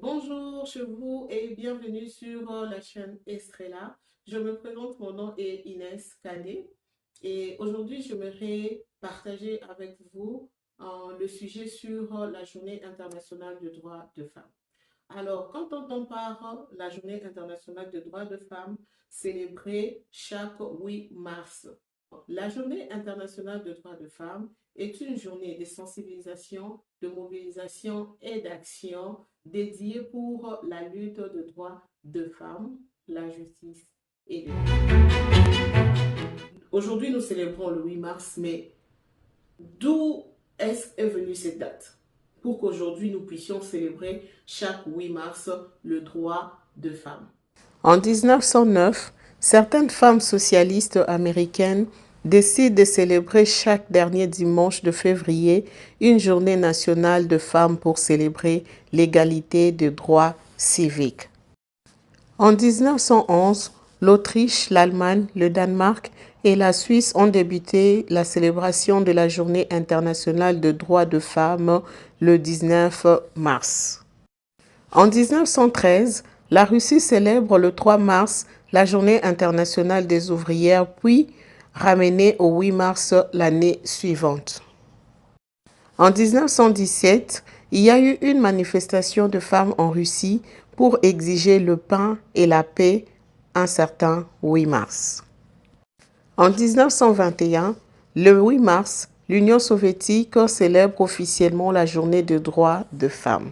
Bonjour chez vous et bienvenue sur la chaîne Estrella. Je me présente, mon nom est Inès Kadé et aujourd'hui j'aimerais partager avec vous le sujet sur la Journée internationale des droits de femmes. Alors, quand on entend par la Journée internationale des droits de femmes célébrée chaque 8 mars, la Journée internationale des droits de femmes est une journée de sensibilisation, de mobilisation et d'action dédiée pour la lutte des droits de femmes, la justice et les droits. Aujourd'hui, nous célébrons le 8 mars, mais d'où est venue cette date? Pour qu'aujourd'hui nous puissions célébrer chaque 8 mars le droit de femmes. En 1909, certaines femmes socialistes américaines décident de célébrer chaque dernier dimanche de février une journée nationale de femmes pour célébrer l'égalité des droits civiques. En 1911, l'Autriche, l'Allemagne, le Danemark et la Suisse ont débuté la célébration de la Journée internationale des droits de femmes le 19 mars. En 1913, la Russie célèbre le 3 mars la Journée internationale des ouvrières, puis ramenée au 8 mars l'année suivante. En 1917, il y a eu une manifestation de femmes en Russie pour exiger le pain et la paix un certain 8 mars. En 1921, le 8 mars, l'Union soviétique célèbre officiellement la journée des droits de femmes.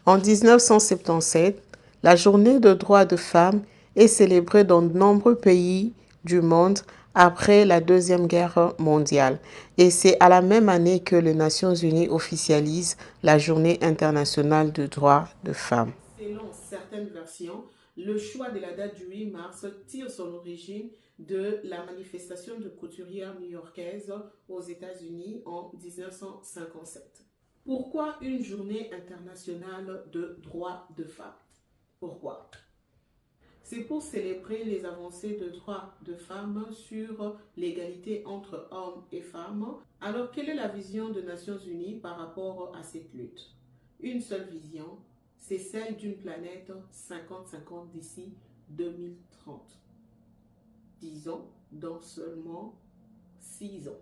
En 1977, la journée des droits de femmes est célébrée dans de nombreux pays du monde après la Deuxième Guerre mondiale. Et c'est à la même année que les Nations Unies officialisent la Journée internationale des droits de femmes. Selon certaines versions, le choix de la date du 8 mars tire son origine de la manifestation de couturières new-yorkaises aux États-Unis en 1957. Pourquoi une journée internationale de droits de femmes? Pourquoi? C'est pour célébrer les avancées de droits de femmes sur l'égalité entre hommes et femmes. Alors, quelle est la vision des Nations Unies par rapport à cette lutte? Une seule vision, c'est celle d'une planète 50-50 d'ici 2030. Disons, dans seulement 6 ans.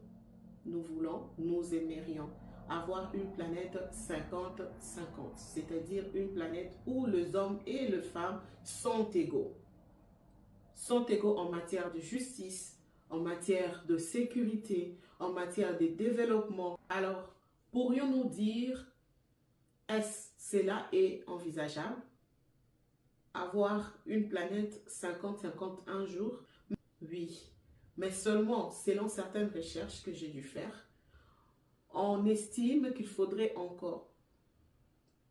Nous aimerions avoir une planète 50-50, c'est-à-dire une planète où les hommes et les femmes sont égaux. Sont égaux en matière de justice, en matière de sécurité, en matière de développement. Alors, pourrions-nous dire, est-ce cela est envisageable? Avoir une planète 50-50 un jour? Oui, mais seulement selon certaines recherches que j'ai dû faire, on estime qu'il faudrait encore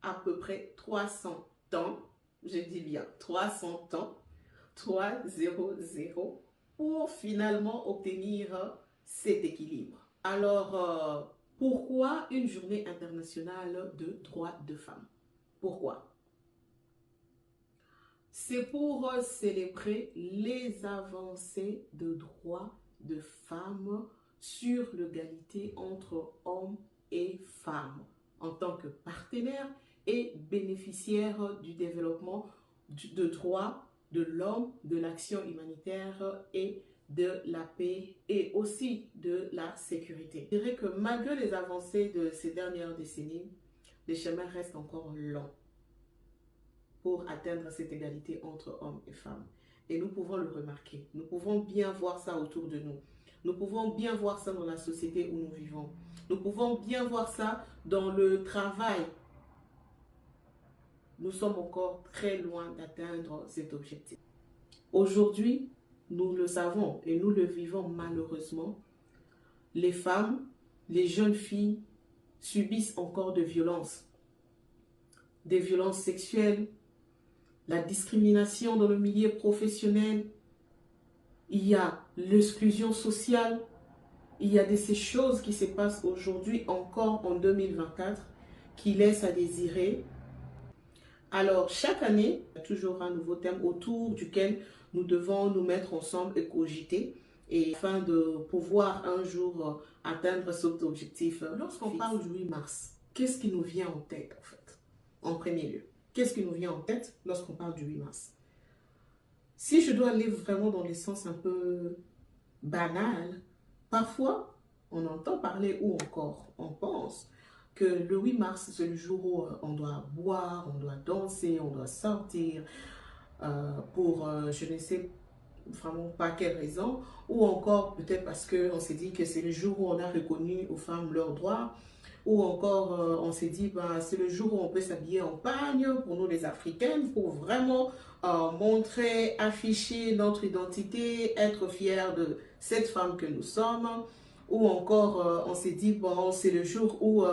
à peu près 300 ans, je dis bien 300 ans, 300, pour finalement obtenir cet équilibre. Alors, pourquoi une journée internationale de droits de femmes? Pourquoi? C'est pour célébrer les avancées de droits de femmes sur l'égalité entre hommes et femmes en tant que partenaires et bénéficiaires du développement de droits de l'homme, de l'action humanitaire et de la paix et aussi de la sécurité. Je dirais que malgré les avancées de ces dernières décennies, le chemin reste encore long pour atteindre cette égalité entre hommes et femmes. Et nous pouvons le remarquer. Nous pouvons bien voir ça autour de nous. Nous pouvons bien voir ça dans la société où nous vivons. Nous pouvons bien voir ça dans le travail. Nous sommes encore très loin d'atteindre cet objectif. Aujourd'hui, nous le savons et nous le vivons malheureusement. Les femmes, les jeunes filles subissent encore des violences sexuelles, la discrimination dans le milieu professionnel, il y a l'exclusion sociale, il y a de ces choses qui se passent aujourd'hui encore en 2024 qui laissent à désirer. Alors, chaque année, il y a toujours un nouveau thème autour duquel nous devons nous mettre ensemble et cogiter et afin de pouvoir un jour atteindre cet objectif. Lorsqu'on parle du 8 mars, qu'est-ce qui nous vient en tête en fait, en premier lieu? qu'est-ce qui nous vient en tête lorsqu'on parle du 8 mars? Si je dois aller vraiment dans les sens un peu banal, parfois on entend parler ou encore on pense que le 8 mars, c'est le jour où on doit boire, on doit danser, on doit sortir pour je ne sais vraiment pas quelle raison, ou encore peut-être parce qu'on s'est dit que c'est le jour où on a reconnu aux femmes leurs droits, ou encore on s'est dit ben, c'est le jour où on peut s'habiller en pagne pour nous les Africaines, pour vraiment montrer, afficher notre identité, être fiers de cette femme que nous sommes, ou encore on s'est dit bon c'est le jour où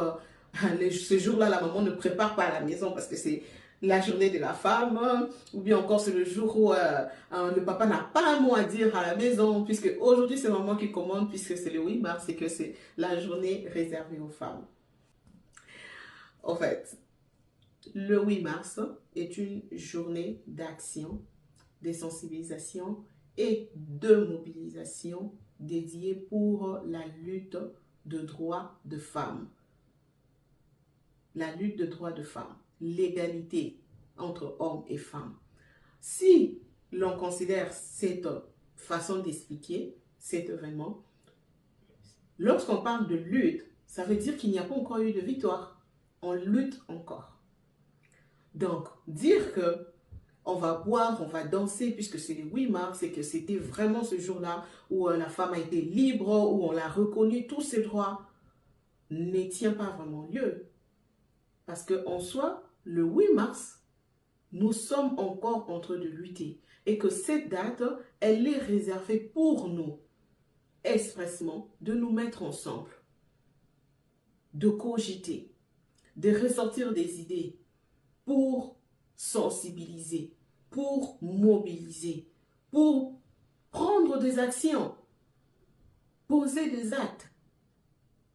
ce jour-là la maman ne prépare pas à la maison parce que c'est la journée de la femme, ou bien encore c'est le jour où le papa n'a pas un mot à dire à la maison, puisque aujourd'hui c'est maman qui commande, puisque c'est le 8 mars et que c'est la journée réservée aux femmes. En fait, le 8 mars est une journée d'action, de sensibilisation et de mobilisation dédiée pour la lutte de droits de femmes. La lutte de droits de femmes, l'égalité entre hommes et femmes. Si l'on considère cette façon d'expliquer cet événement, lorsqu'on parle de lutte, ça veut dire qu'il n'y a pas encore eu de victoire. On lutte encore. Donc, dire que on va boire, on va danser, puisque c'est le 8 mars et que c'était vraiment ce jour-là où la femme a été libre, où on l'a reconnu, tous ses droits, ne tient pas vraiment lieu. Parce qu'en soi, le 8 mars, nous sommes encore en train de lutter. Et que cette date, elle est réservée pour nous, expressement, de nous mettre ensemble, de cogiter, de ressortir des idées pour sensibiliser, pour mobiliser, pour prendre des actions, poser des actes,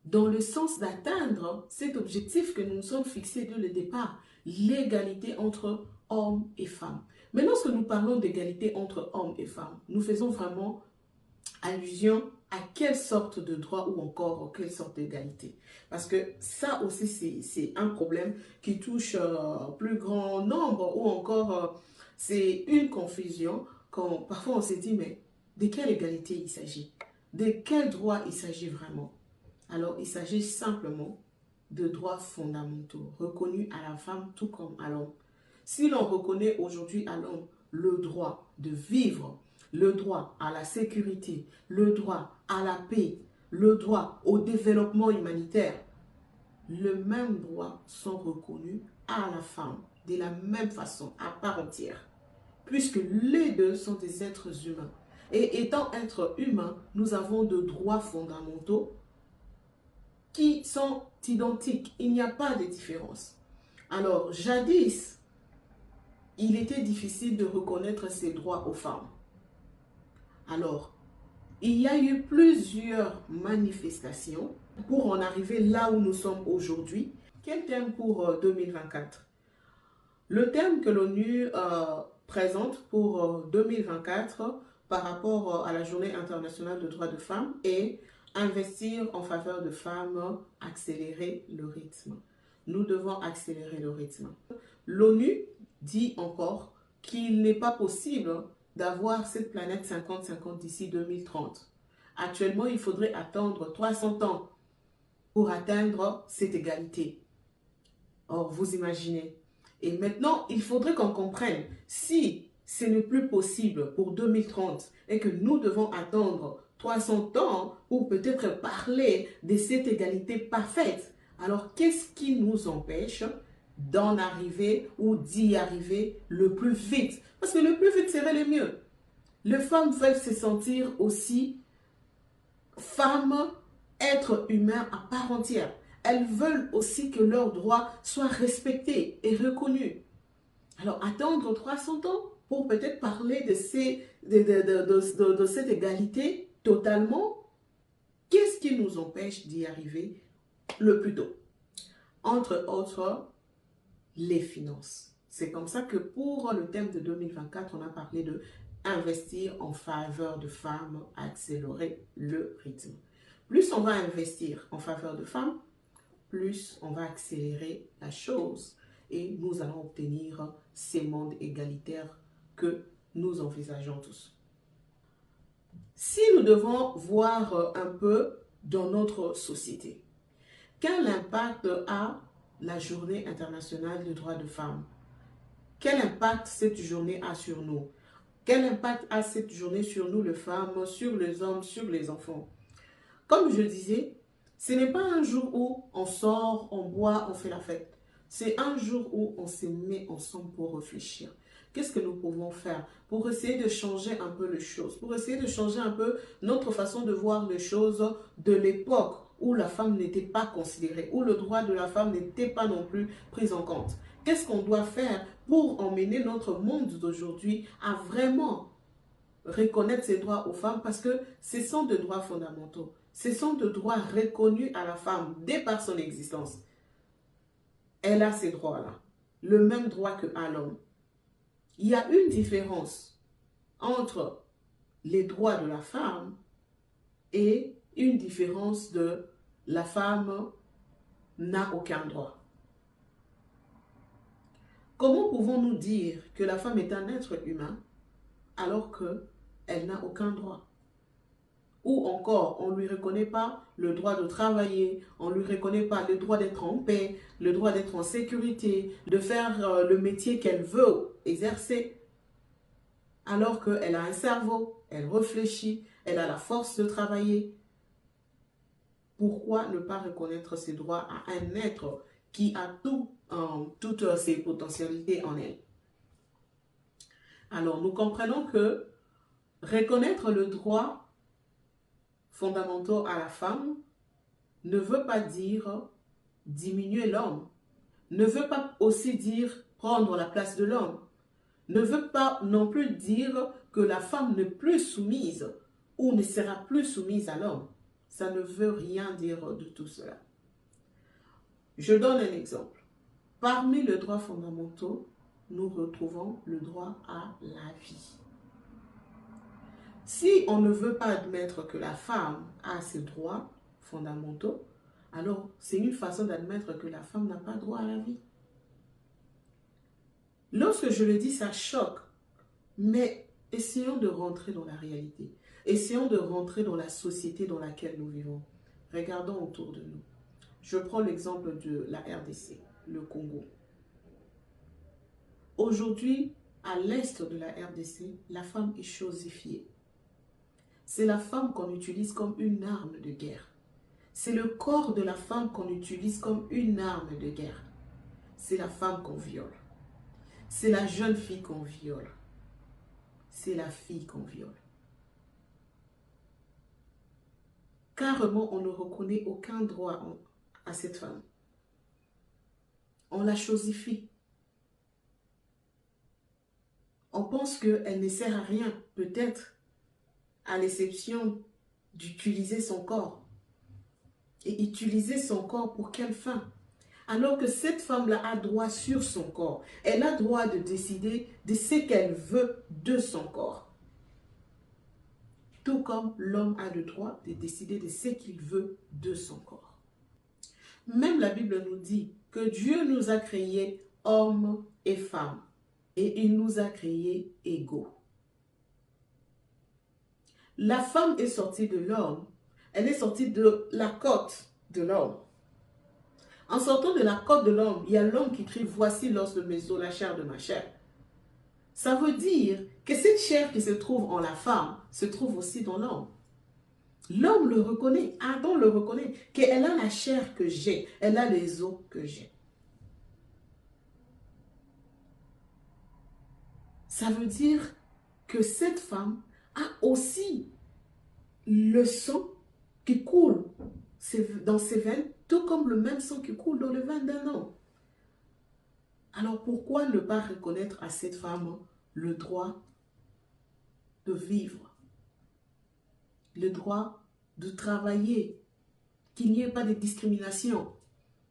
dans le sens d'atteindre cet objectif que nous nous sommes fixés dès le départ, l'égalité entre hommes et femmes. Mais lorsque nous parlons d'égalité entre hommes et femmes, nous faisons vraiment allusion à quelle sorte de droit ou encore quelle sorte d'égalité. Parce que ça aussi, c'est un problème qui touche plus grand nombre ou encore c'est une confusion quand parfois on se dit mais de quelle égalité il s'agit? De quel droit il s'agit vraiment? Alors il s'agit simplement de droits fondamentaux reconnus à la femme tout comme à l'homme. Si l'on reconnaît aujourd'hui à l'homme le droit de vivre, le droit à la sécurité, le droit à la paix, le droit au développement humanitaire, les mêmes droits sont reconnus à la femme de la même façon, à part entière, puisque les deux sont des êtres humains. Et étant êtres humains, nous avons de droits fondamentaux qui sont identiques. Il n'y a pas de différence. Alors, jadis, il était difficile de reconnaître ces droits aux femmes. Alors, il y a eu plusieurs manifestations pour en arriver là où nous sommes aujourd'hui. Quel thème pour 2024? Le thème que l'ONU présente pour 2024 par rapport à la Journée internationale des droits de femmes est investir en faveur de femmes, accélérer le rythme. Nous devons accélérer le rythme. L'ONU dit encore qu'il n'est pas possible d'avoir cette planète 50-50 d'ici 2030. Actuellement, il faudrait attendre 300 ans pour atteindre cette égalité. Or, vous imaginez. Et maintenant, il faudrait qu'on comprenne, si ce n'est plus possible pour 2030 et que nous devons attendre 300 ans pour peut-être parler de cette égalité parfaite, alors qu'est-ce qui nous empêche d'en arriver ou d'y arriver le plus vite? Parce que le plus vite serait le mieux. Les femmes veulent se sentir aussi femmes, êtres humains à part entière. Elles veulent aussi que leurs droits soient respectés et reconnus. Alors, attendre 300 ans pour peut-être parler de cette égalité totalement, qu'est-ce qui nous empêche d'y arriver le plus tôt? Entre autres, les finances. C'est comme ça que pour le thème de 2024, on a parlé de investir en faveur de femmes, accélérer le rythme. Plus on va investir en faveur de femmes, plus on va accélérer la chose. et nous allons obtenir ces mondes égalitaires que nous envisageons tous. Si nous devons voir un peu dans notre société, quel impact a la journée internationale des droits de femmes? Quel impact cette journée a sur nous? Quel impact a cette journée sur nous, les femmes, sur les hommes, sur les enfants? Comme je disais, ce n'est pas un jour où on sort, on boit, on fait la fête. C'est un jour où on se met ensemble pour réfléchir. Qu'est-ce que nous pouvons faire pour essayer de changer un peu les choses, pour essayer de changer un peu notre façon de voir les choses de l'époque où la femme n'était pas considérée, où le droit de la femme n'était pas non plus pris en compte. Qu'est-ce qu'on doit faire pour emmener notre monde d'aujourd'hui à vraiment reconnaître ses droits aux femmes, parce que ce sont des droits fondamentaux. Ce sont des droits reconnus à la femme dès par son existence. Elle a ces droits-là, le même droit qu'à l'homme. Il y a une différence entre les droits de la femme et une différence de la femme n'a aucun droit. Comment pouvons-nous dire que la femme est un être humain alors qu'elle n'a aucun droit? Ou encore, on ne lui reconnaît pas le droit de travailler, on ne lui reconnaît pas le droit d'être en paix, le droit d'être en sécurité, de faire le métier qu'elle veut exercer. Alors qu'elle a un cerveau, elle réfléchit, elle a la force de travailler. Pourquoi ne pas reconnaître ses droits à un être qui a toutes ses potentialités en elle? Alors, nous comprenons que reconnaître le droit fondamentaux à la femme ne veut pas dire diminuer l'homme, ne veut pas aussi dire prendre la place de l'homme, ne veut pas non plus dire que la femme n'est plus soumise ou ne sera plus soumise à l'homme. Ça ne veut rien dire de tout cela. Je donne un exemple. Parmi les droits fondamentaux, nous retrouvons le droit à la vie. Si on ne veut pas admettre que la femme a ses droits fondamentaux, alors c'est une façon d'admettre que la femme n'a pas droit à la vie. Lorsque je le dis, ça choque, mais essayons de rentrer dans la réalité. Essayons de rentrer dans la société dans laquelle nous vivons. Regardons autour de nous. Je prends l'exemple de la RDC, le Congo. Aujourd'hui, à l'est de la RDC, la femme est chosifiée. C'est la femme qu'on utilise comme une arme de guerre. C'est le corps de la femme qu'on utilise comme une arme de guerre. C'est la femme qu'on viole. C'est la jeune fille qu'on viole. C'est la fille qu'on viole. Carrément, on ne reconnaît aucun droit à cette femme. On la chosifie. On pense qu'elle ne sert à rien, peut-être, à l'exception d'utiliser son corps. Et utiliser son corps pour quelle fin? Alors que cette femme-là a droit sur son corps. Elle a droit de décider de ce qu'elle veut de son corps. Tout comme l'homme a le droit de décider de ce qu'il veut de son corps. Même la Bible nous dit que Dieu nous a créés hommes et femmes. Et il nous a créés égaux. La femme est sortie de l'homme. Elle est sortie de la côte de l'homme. En sortant de la côte de l'homme, il y a l'homme qui crie « Voici l'os de mes os, la chair de ma chair ». Ça veut dire que cette chair qui se trouve en la femme se trouve aussi dans l'homme. L'homme le reconnaît, Adam le reconnaît, qu'elle a la chair que j'ai, elle a les os que j'ai. Ça veut dire que cette femme a aussi le sang qui coule dans ses veines, tout comme le même sang qui coule dans les veines d'un homme. Alors pourquoi ne pas reconnaître à cette femme le droit de vivre, le droit de travailler, qu'il n'y ait pas de discrimination,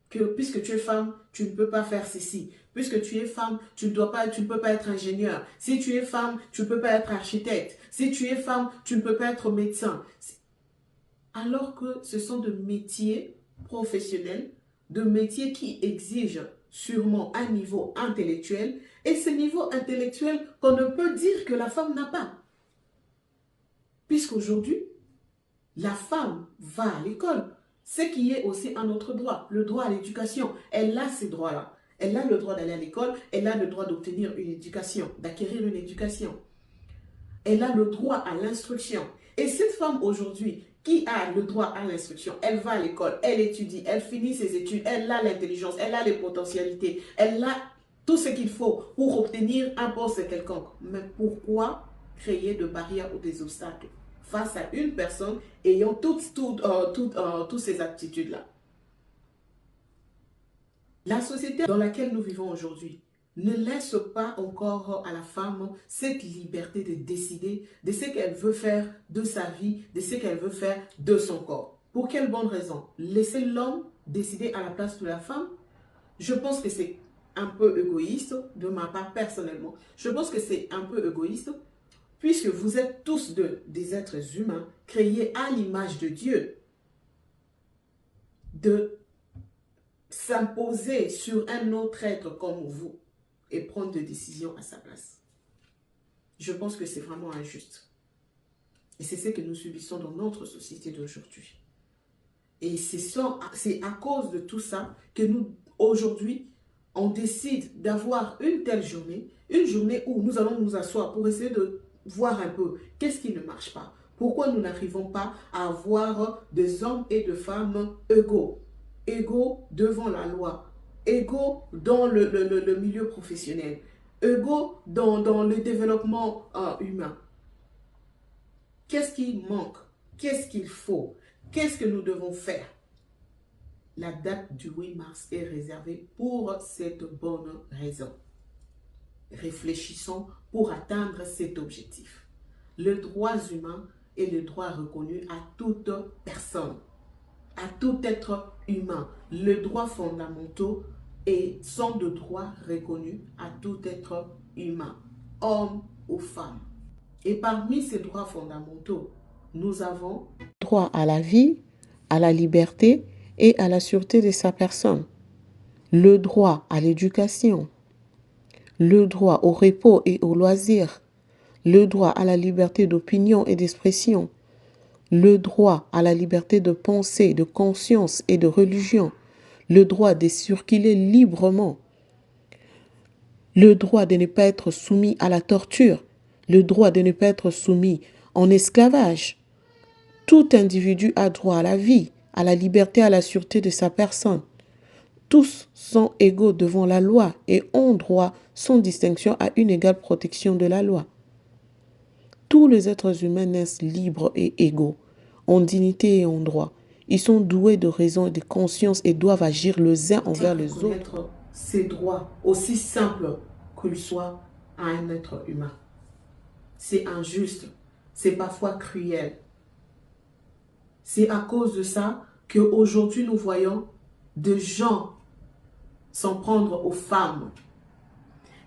que puisque tu es femme, tu ne peux pas faire ceci. Puisque tu es femme, tu ne peux pas être ingénieur. Si tu es femme, tu ne peux pas être architecte. Si tu es femme, tu ne peux pas être médecin. Alors que ce sont de métiers professionnels, de métiers qui exigent sûrement un niveau intellectuel, et ce niveau intellectuel qu'on ne peut dire que la femme n'a pas. Puisqu'aujourd'hui, la femme va à l'école, ce qui est aussi un autre droit, le droit à l'éducation. Elle a ces droits-là. Elle a le droit d'aller à l'école, elle a le droit d'obtenir une éducation, d'acquérir une éducation. Elle a le droit à l'instruction. Et cette femme aujourd'hui, qui a le droit à l'instruction, elle va à l'école, elle étudie, elle finit ses études, elle a l'intelligence, elle a les potentialités, elle a tout ce qu'il faut pour obtenir un poste quelconque. Mais pourquoi créer de barrières ou des obstacles face à une personne ayant toutes ces aptitudes-là? La société dans laquelle nous vivons aujourd'hui ne laisse pas encore à la femme cette liberté de décider de ce qu'elle veut faire de sa vie, de ce qu'elle veut faire de son corps. Pour quelle bonne raison? Laisser l'homme décider à la place de la femme? Je pense que c'est un peu égoïste de ma part personnellement. Je pense que c'est un peu égoïste puisque vous êtes tous des êtres humains créés à l'image de Dieu. De s'imposer sur un autre être comme vous et prendre des décisions à sa place. Je pense que c'est vraiment injuste. Et c'est ce que nous subissons dans notre société d'aujourd'hui. Et c'est à cause de tout ça que nous, aujourd'hui, on décide d'avoir une telle journée, une journée où nous allons nous asseoir pour essayer de voir un peu qu'est-ce qui ne marche pas. Pourquoi nous n'arrivons pas à avoir des hommes et des femmes égaux, égaux devant la loi, égaux dans le milieu professionnel, égaux dans le développement humain. Qu'est-ce qui manque? Qu'est-ce qu'il faut? Qu'est-ce que nous devons faire? La date du 8 mars est réservée pour cette bonne raison. Réfléchissons pour atteindre cet objectif. Le droit humain est le droit reconnu à toute personne, à tout être humain. Les droits fondamentaux sont de droits reconnus à tout être humain, homme ou femme. Et parmi ces droits fondamentaux, nous avons droit à la vie, à la liberté et à la sûreté de sa personne, le droit à l'éducation, le droit au repos et au loisir, le droit à la liberté d'opinion et d'expression, le droit à la liberté de pensée, de conscience et de religion, le droit de circuler librement, le droit de ne pas être soumis à la torture, le droit de ne pas être soumis en esclavage. Tout individu a droit à la vie, à la liberté, à la sûreté de sa personne. Tous sont égaux devant la loi et ont droit, sans distinction, à une égale protection de la loi. Tous les êtres humains naissent libres et égaux, en dignité et en droit. Ils sont doués de raison et de conscience et doivent agir les uns envers les autres. Ces droits, aussi simples qu'ils soient à un être humain. C'est injuste, c'est parfois cruel. C'est à cause de ça qu'aujourd'hui nous voyons des gens s'en prendre aux femmes.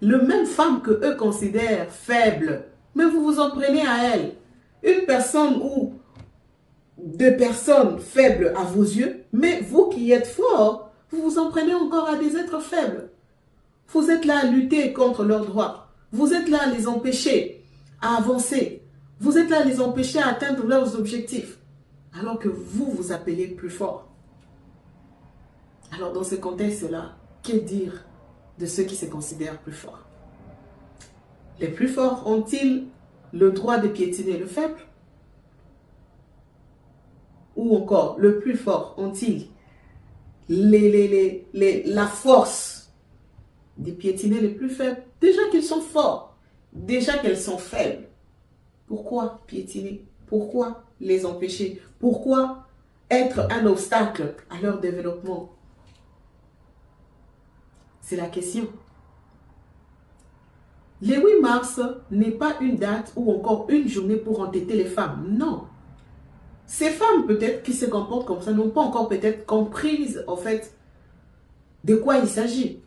Les mêmes femmes que eux considèrent faibles, mais vous vous en prenez à elles. Une personne ou deux personnes faibles à vos yeux, mais vous qui êtes forts, vous vous en prenez encore à des êtres faibles. Vous êtes là à lutter contre leurs droits. Vous êtes là à les empêcher à avancer. Vous êtes là à les empêcher à atteindre leurs objectifs. Alors que vous vous appelez plus fort. Alors dans ce contexte-là, que dire de ceux qui se considèrent plus forts? Les plus forts ont-ils le droit de piétiner le faible? Ou encore, le plus fort ont-ils la force de piétiner les plus faibles? Déjà qu'ils sont forts, déjà qu'elles sont faibles. Pourquoi piétiner? Pourquoi les empêcher? Pourquoi être un obstacle à leur développement? C'est la question. Le 8 mars n'est pas une date ou encore une journée pour entêter les femmes. Non. Ces femmes peut-être qui se comportent comme ça n'ont pas encore peut-être compris en fait de quoi il s'agit.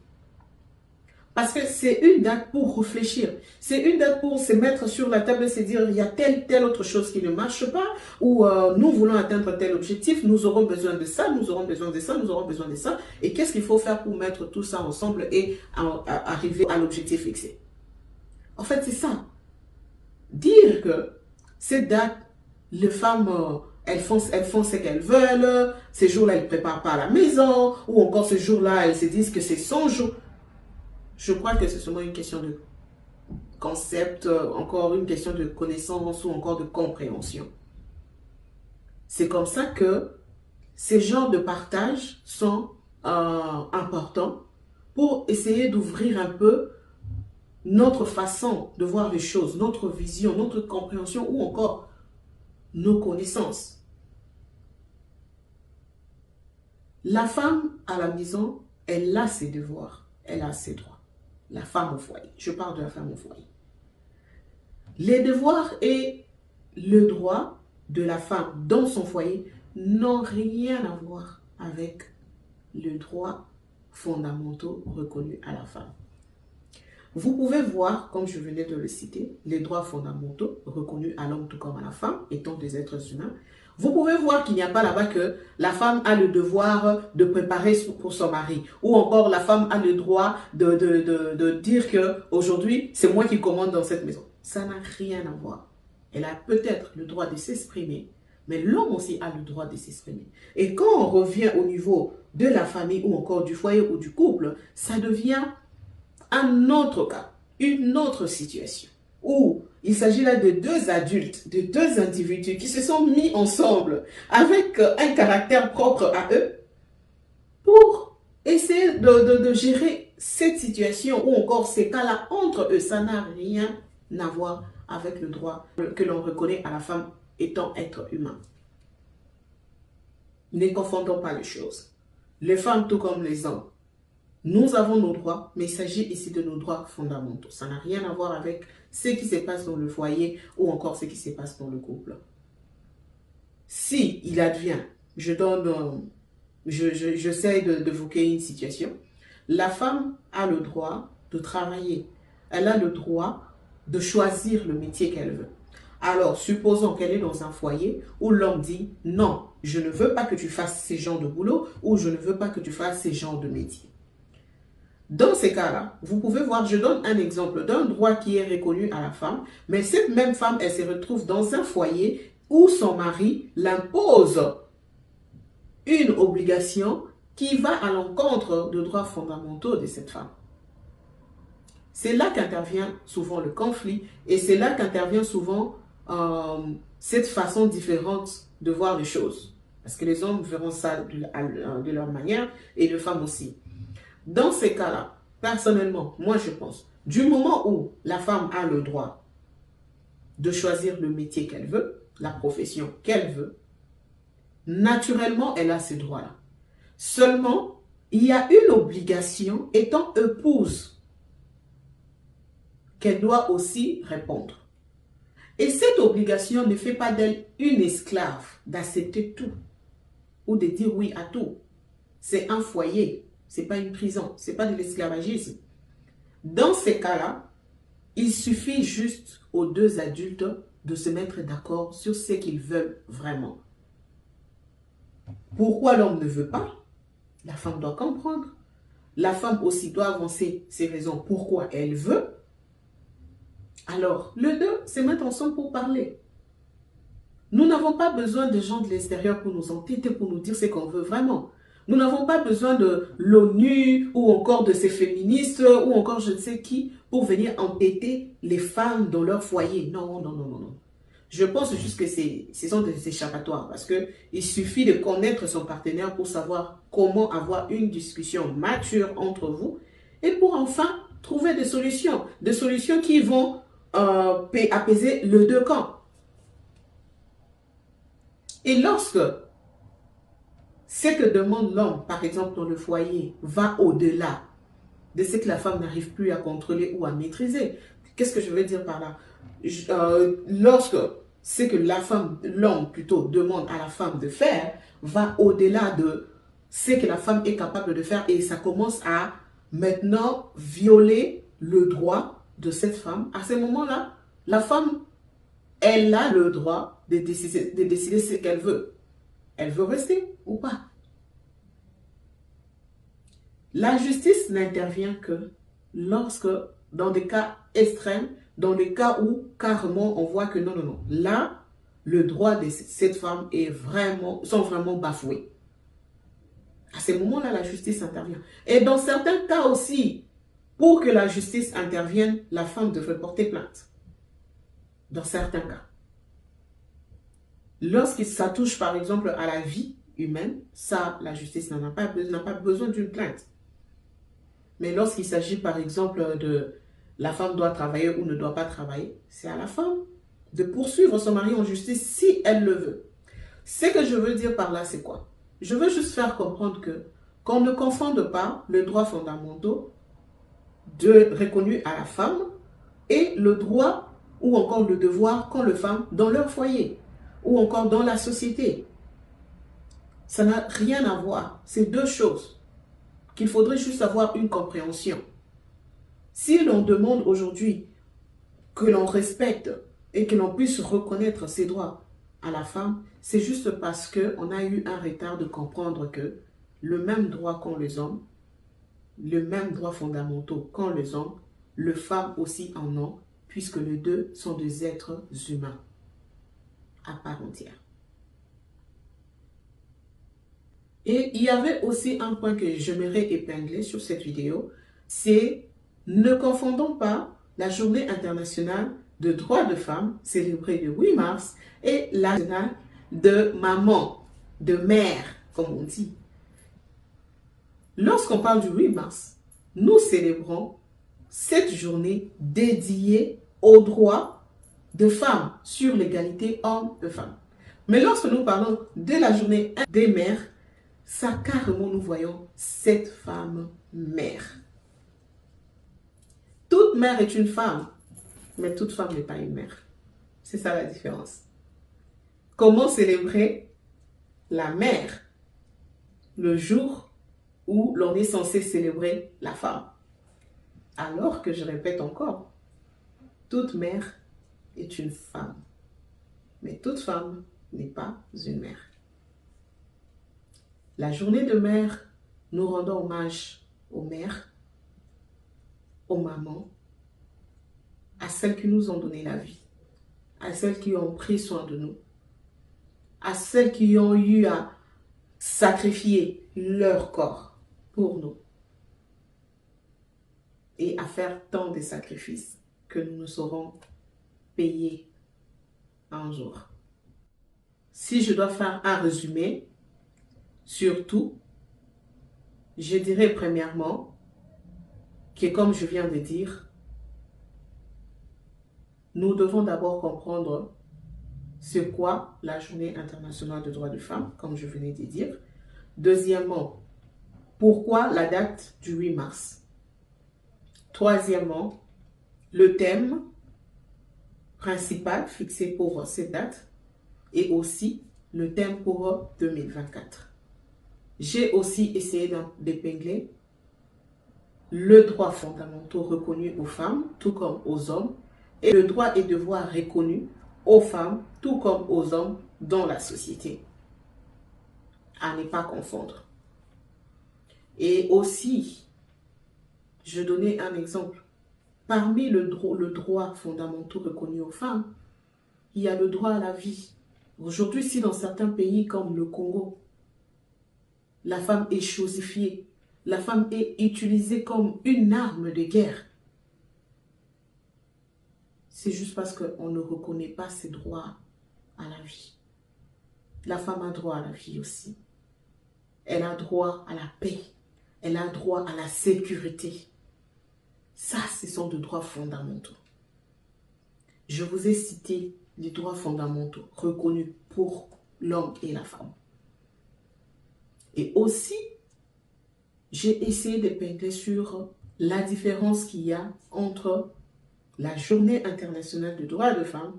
Parce que c'est une date pour réfléchir. C'est une date pour se mettre sur la table et se dire, il y a telle autre chose qui ne marche pas, ou nous voulons atteindre tel objectif, nous aurons besoin de ça, nous aurons besoin de ça, nous aurons besoin de ça. Et qu'est-ce qu'il faut faire pour mettre tout ça ensemble et arriver à l'objectif fixé? En fait, c'est ça. Dire que ces dates, les femmes, elles font ce qu'elles veulent, ces jours-là, elles ne préparent pas à la maison, ou encore ce jour-là, elles se disent que c'est son jour. Je crois que c'est seulement une question de concept, encore une question de connaissance ou encore de compréhension. C'est comme ça que ces genres de partages sont importants pour essayer d'ouvrir un peu notre façon de voir les choses, notre vision, notre compréhension ou encore nos connaissances. La femme à la maison, elle a ses devoirs, elle a ses droits. La femme au foyer, je parle de la femme au foyer. Les devoirs et le droit de la femme dans son foyer n'ont rien à voir avec le droit fondamentaux reconnus à la femme. Vous pouvez voir, comme je venais de le citer, les droits fondamentaux reconnus à l'homme tout comme à la femme, étant des êtres humains. Vous pouvez voir qu'il n'y a pas là-bas que la femme a le devoir de préparer pour son mari. Ou encore la femme a le droit de dire qu'aujourd'hui, c'est moi qui commande dans cette maison. Ça n'a rien à voir. Elle a peut-être le droit de s'exprimer, mais l'homme aussi a le droit de s'exprimer. Et quand on revient au niveau de la famille ou encore du foyer ou du couple, ça devient un autre cas, une autre situation, où il s'agit là de deux adultes, de deux individus qui se sont mis ensemble avec un caractère propre à eux pour essayer de gérer cette situation ou encore ces cas-là entre eux. Ça n'a rien à voir avec le droit que l'on reconnaît à la femme étant être humain. Ne confondons pas les choses. Les femmes, tout comme les hommes, nous avons nos droits, mais il s'agit ici de nos droits fondamentaux. Ça n'a rien à voir avec ce qui se passe dans le foyer ou encore ce qui se passe dans le couple. Si il advient, j'essaie d'évoquer une situation, la femme a le droit de travailler. Elle a le droit de choisir le métier qu'elle veut. Alors, supposons qu'elle est dans un foyer où l'homme dit « Non, je ne veux pas que tu fasses ces genres de boulot ou je ne veux pas que tu fasses ces genres de métier. » Dans ces cas-là, vous pouvez voir, je donne un exemple d'un droit qui est reconnu à la femme, mais cette même femme, elle se retrouve dans un foyer où son mari l'impose une obligation qui va à l'encontre des droits fondamentaux de cette femme. C'est là qu'intervient souvent le conflit et c'est là qu'intervient souvent cette façon différente de voir les choses. Parce que les hommes verront ça de leur manière et les femmes aussi. Dans ces cas-là, personnellement, moi je pense, du moment où la femme a le droit de choisir le métier qu'elle veut, la profession qu'elle veut, naturellement, elle a ces droits-là. Seulement, il y a une obligation étant épouse qu'elle doit aussi répondre. Et cette obligation ne fait pas d'elle une esclave d'accepter tout ou de dire oui à tout. C'est un foyer. Ce n'est pas une prison, ce n'est pas de l'esclavagisme. Dans ces cas-là, il suffit juste aux deux adultes de se mettre d'accord sur ce qu'ils veulent vraiment. Pourquoi l'homme ne veut pas? La femme doit comprendre. La femme aussi doit avancer ses raisons pourquoi elle veut. Alors, les deux se mettent ensemble pour parler. Nous n'avons pas besoin de gens de l'extérieur pour nous entêter, pour nous dire ce qu'on veut vraiment. Nous n'avons pas besoin de l'ONU ou encore de ces féministes ou encore je ne sais qui pour venir embêter les femmes dans leur foyer. Non, non, non, non, non. Je pense juste que ce sont des échappatoires parce qu'il suffit de connaître son partenaire pour savoir comment avoir une discussion mature entre vous et pour enfin trouver des solutions qui vont apaiser les deux camps. Et lorsque ce que demande l'homme, par exemple dans le foyer, va au-delà de ce que la femme n'arrive plus à contrôler ou à maîtriser. Qu'est-ce que je veux dire par là? Lorsque ce que l'homme plutôt demande à la femme de faire, va au-delà de ce que la femme est capable de faire et ça commence à maintenant violer le droit de cette femme. À ce moment-là, la femme, elle a le droit de décider ce qu'elle veut. Elle veut rester ou pas. La justice n'intervient que lorsque, dans des cas extrêmes, dans des cas où carrément on voit que non, non, non. Là, le droit de cette femme sont vraiment bafoués. À ce moment-là, la justice intervient. Et dans certains cas aussi, pour que la justice intervienne, la femme devrait porter plainte. Dans certains cas. Lorsque ça touche par exemple à la vie humaine, ça, la justice n'a pas besoin d'une plainte. Mais lorsqu'il s'agit par exemple de la femme doit travailler ou ne doit pas travailler, c'est à la femme de poursuivre son mari en justice si elle le veut. Ce que je veux dire par là, c'est quoi? Je veux juste faire comprendre que qu'on ne confonde pas le droit fondamental reconnu à la femme et le droit ou encore le devoir qu'ont les femmes dans leur foyer ou encore dans la société. Ça n'a rien à voir. C'est deux choses qu'il faudrait juste avoir une compréhension. Si l'on demande aujourd'hui que l'on respecte et que l'on puisse reconnaître ses droits à la femme, c'est juste parce qu'on a eu un retard de comprendre que le même droit qu'ont les hommes, le même droit fondamentaux qu'ont les hommes, les femmes aussi en ont, puisque les deux sont des êtres humains à part entière. Et il y avait aussi un point que j'aimerais épingler sur cette vidéo, c'est ne confondons pas la journée internationale de droits de femmes, célébrée le 8 mars, et la journée de maman, de mère, comme on dit. Lorsqu'on parle du 8 mars, nous célébrons cette journée dédiée aux droits de femmes sur l'égalité hommes-femmes. Mais lorsque nous parlons de la journée des mères, ça carrément nous voyons cette femme mère. Toute mère est une femme, mais toute femme n'est pas une mère. C'est ça la différence. Comment célébrer la mère le jour où l'on est censé célébrer la femme? Alors que je répète encore, toute mère est une femme, mais toute femme n'est pas une mère. La journée de mère, nous rendons hommage aux mères, aux mamans, à celles qui nous ont donné la vie, à celles qui ont pris soin de nous, à celles qui ont eu à sacrifier leur corps pour nous et à faire tant de sacrifices que nous nous saurons payer un jour. Si je dois faire un résumé, surtout, je dirais premièrement que comme je viens de dire, nous devons d'abord comprendre c'est quoi la journée internationale des droits des femmes, comme je venais de dire. Deuxièmement, pourquoi la date du 8 mars? Troisièmement, le thème principal fixé pour cette date et aussi le thème pour 2024. J'ai aussi essayé d'épingler le droit fondamental reconnu aux femmes, tout comme aux hommes, et le droit et devoir reconnu aux femmes, tout comme aux hommes dans la société. À ne pas confondre. Et aussi, je donnais un exemple. Parmi le droit fondamental reconnu aux femmes, il y a le droit à la vie. Aujourd'hui, si dans certains pays comme le Congo, la femme est chosifiée, la femme est utilisée comme une arme de guerre, c'est juste parce qu'on ne reconnaît pas ses droits à la vie. La femme a droit à la vie aussi. Elle a droit à la paix. Elle a droit à la sécurité. Ça, ce sont des droits fondamentaux. Je vous ai cité les droits fondamentaux reconnus pour l'homme et la femme. Et aussi, j'ai essayé d'épingler sur la différence qu'il y a entre la Journée internationale des droits de femmes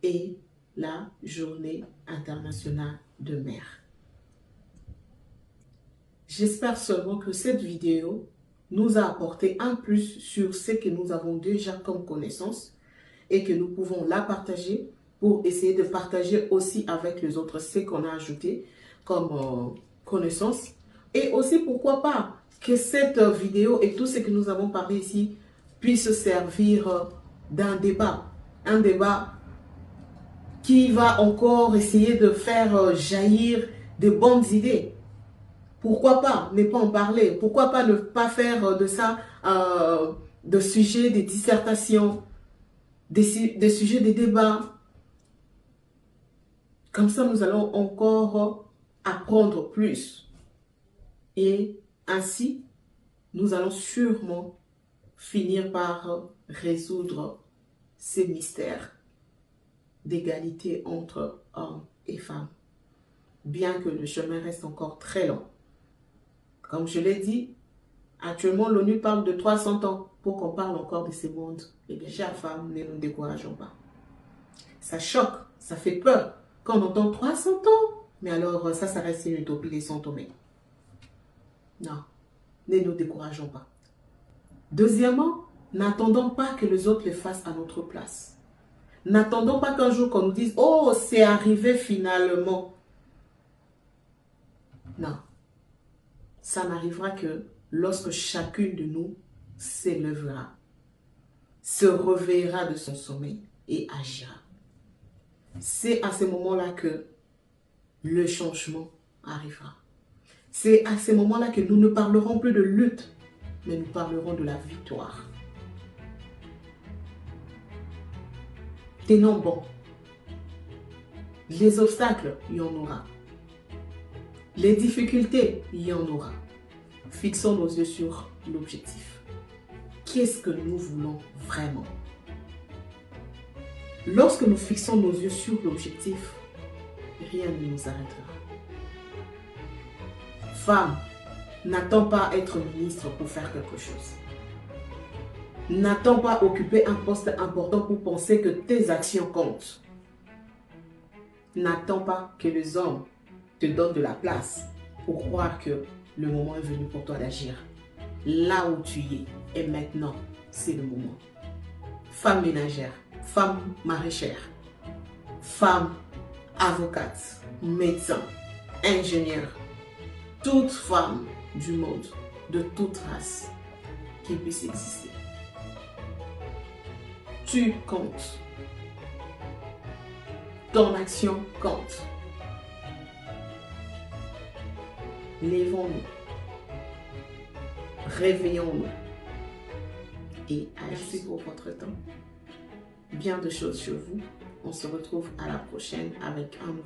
et la Journée internationale de mère. J'espère seulement que cette vidéo nous a apporté un plus sur ce que nous avons déjà comme connaissance et que nous pouvons la partager pour essayer de partager aussi avec les autres ce qu'on a ajouté comme connaissance. Et aussi, pourquoi pas, que cette vidéo et tout ce que nous avons parlé ici puisse servir d'un débat. Un débat qui va encore essayer de faire jaillir de bonnes idées. Pourquoi pas ne pas en parler? Pourquoi pas ne pas faire de ça de sujets de dissertation, des sujets de débat? Comme ça, nous allons encore apprendre plus. Et ainsi, nous allons sûrement finir par résoudre ces mystères d'égalité entre hommes et femmes, bien que le chemin reste encore très long. Comme je l'ai dit, actuellement l'ONU parle de 300 ans pour qu'on parle encore de ces mondes. Eh bien, chères femmes, ne nous décourageons pas. Ça choque, ça fait peur quand on entend 300 ans. Mais alors, ça reste une utopie des Saint Thomé. Non, ne nous décourageons pas. Deuxièmement, n'attendons pas que les autres le fassent à notre place. N'attendons pas qu'un jour qu'on nous dise « Oh, c'est arrivé finalement ». Non. Ça n'arrivera que lorsque chacune de nous s'élèvera, se réveillera de son sommeil et agira. C'est à ce moment-là que le changement arrivera. C'est à ce moment-là que nous ne parlerons plus de lutte, mais nous parlerons de la victoire. Tenons bon. Les obstacles, il y en aura. Les difficultés, il y en aura. Fixons nos yeux sur l'objectif. Qu'est-ce que nous voulons vraiment? Lorsque nous fixons nos yeux sur l'objectif, rien ne nous arrêtera. Femme, n'attends pas à être ministre pour faire quelque chose. N'attends pas à occuper un poste important pour penser que tes actions comptent. N'attends pas que les hommes te donnent de la place pour croire que le moment est venu pour toi d'agir. Là où tu es, et maintenant, c'est le moment. Femme ménagère, femme maraîchère, femme avocate, médecin, ingénieur, toute femme du monde, de toute race qui puisse exister. Tu comptes. Ton action compte. Lèvons-nous. Réveillons-nous. Et merci pour votre temps. Bien de choses sur vous. On se retrouve à la prochaine avec un nouveau